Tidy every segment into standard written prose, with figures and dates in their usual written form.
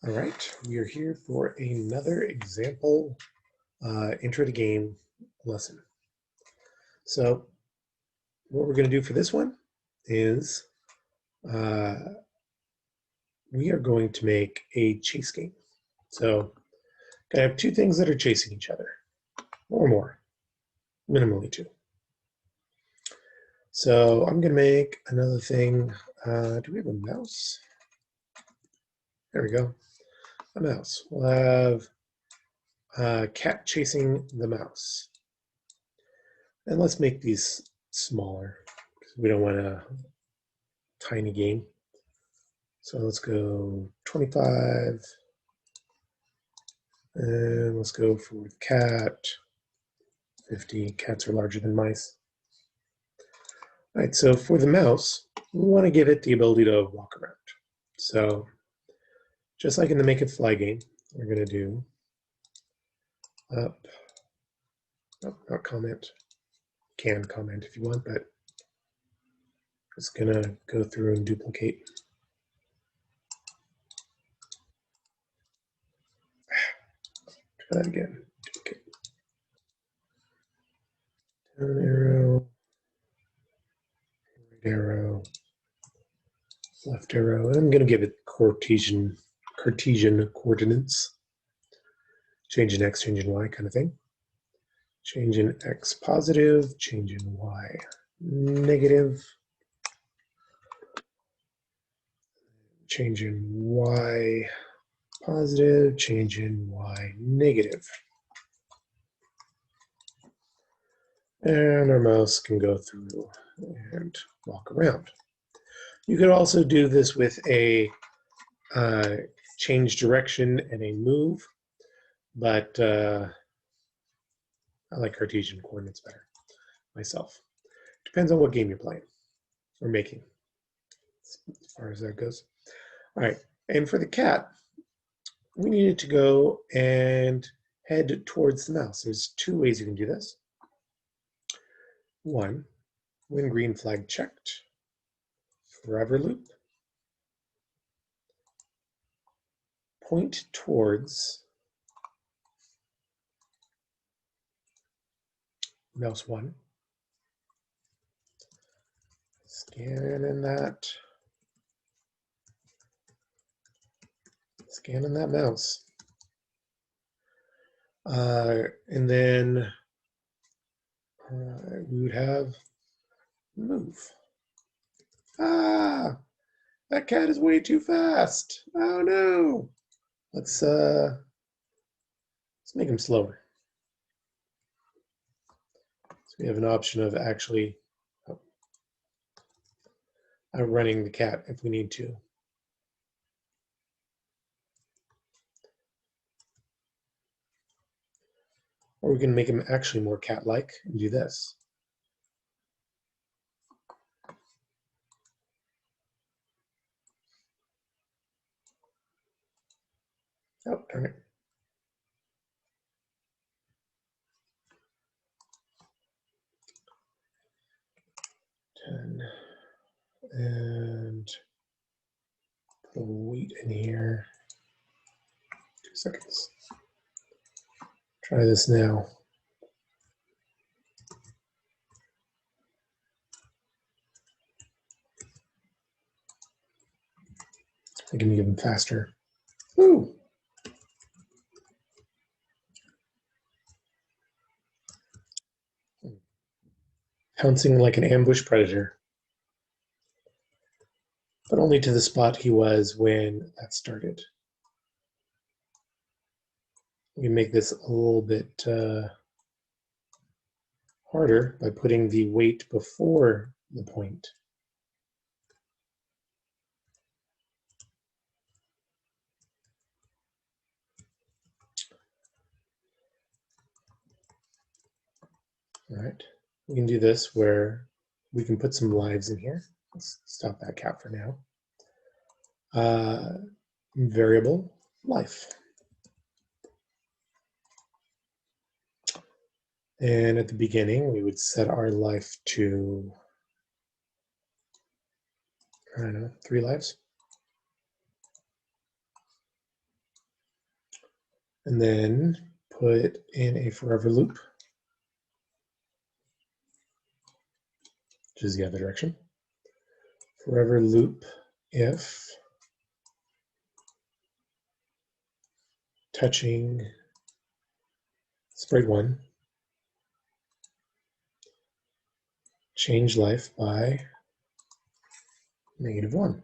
All right, we are here for another example intro to game lesson. So what we're going to do for this one is uh, we are going to make a chase game. So I have two things that are chasing each other, or more, minimally two. So I'm going to make another thing. Do we have a mouse? There we go, a mouse. We'll have a cat chasing the mouse. And let's make these smaller because we don't want a tiny game. So let's go 25. And let's go for cat. 50. Cats are larger than mice. All right, so for the mouse, we want to give it the ability to walk around. So just like in the Make It Fly game, we're going to do up, not comment, can comment if you want, but just going to go through and duplicate. Try that again. Duplicate. Down arrow, right arrow, left arrow, and I'm going to give it Cartesian coordinates. Change in X, change in Y kind of thing. Change in X positive, change in Y negative. Change in Y positive, change in Y negative. And our mouse can go through and walk around. You could also do this with a change direction and a move, but I like Cartesian coordinates better myself. Depends on what game you're playing or making, as far as that goes. All right, and for the cat, we needed to go and head towards the mouse. There's two ways you can do this. One, when green flag checked, forever loop, point towards mouse one, scanning that mouse. And then we would have move. Ah, that cat is way too fast. Oh no. Let's make him slower. So we have an option of actually outrunning the cat if we need to. Or we can make him actually more cat-like and do this. Oh, darn it. And put a weight in here. 2 seconds. Try this now. I can give them faster. Woo! Pouncing like an ambush predator. But only to the spot he was when that started. We can make this a little bit harder by putting the weight before the point. All right, we can do this where we can put some lives in here. Let's stop that cat for now. Variable life. And at the beginning, we would set our life to, I don't know, 3 lives. and then put in a forever loop, which is the other direction. Forever loop if touching sprite 1, change life by -1.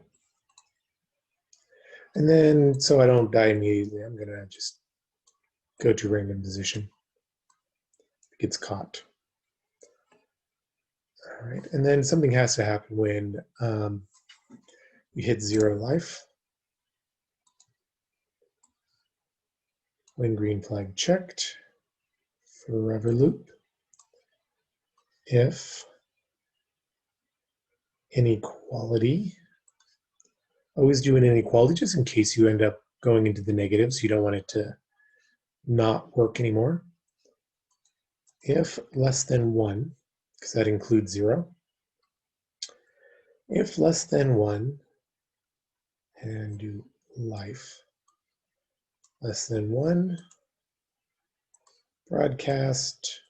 And then, so I don't die immediately, I'm gonna just go to random position. It gets caught. All right, and then something has to happen when we hit 0 life. When green flag checked, forever loop. If inequality, always do an inequality just in case you end up going into the negatives. You don't want it to not work anymore. If less than 1, because that includes 0. If less than 1, and do life, less than 1, broadcast,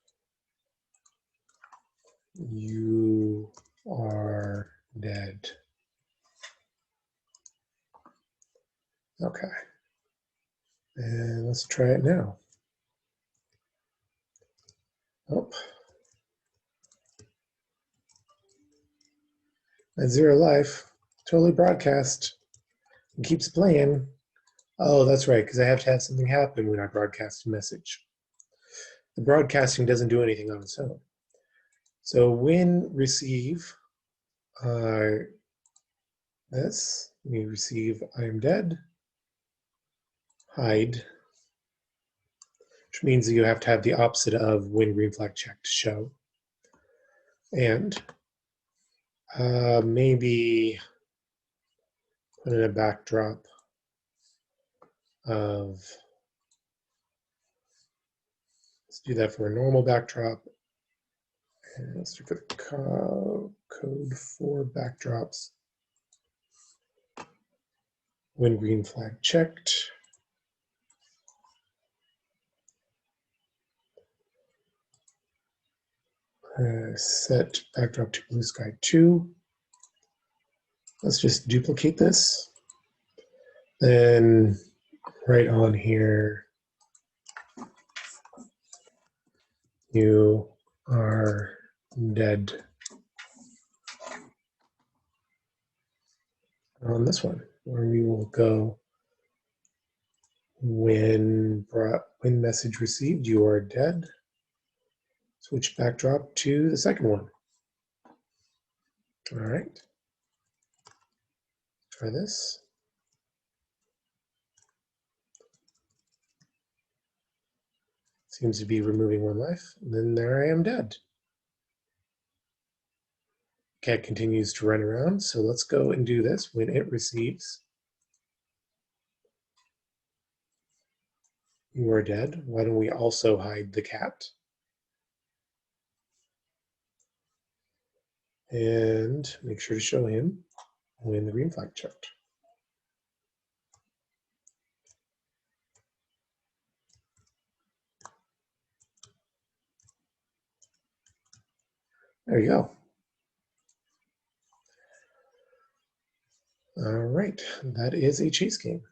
you are dead. Okay. And let's try it now. Oh. At 0 life, totally broadcast. It keeps playing. Oh, that's right, because I have to have something happen when I broadcast a message. The broadcasting doesn't do anything on its own. So when receive this, we receive I am dead, hide, which means that you have to have the opposite of when green flag checked show. And maybe put in a backdrop of, let's do that for a normal backdrop. And let's do for the code for backdrops. When green flag checked. Set backdrop to blue sky 2. Let's just duplicate this. Then right on here, you are dead. On this one, where we will go when message received, you are dead. Switch backdrop to the second one. All right. Try this. Seems to be removing 1 life. And then there I am dead. Cat continues to run around, so let's go and do this when it receives. You are dead. Why don't we also hide the cat? And make sure to show him when the green flag checked. There you go. All right, that is a chase game.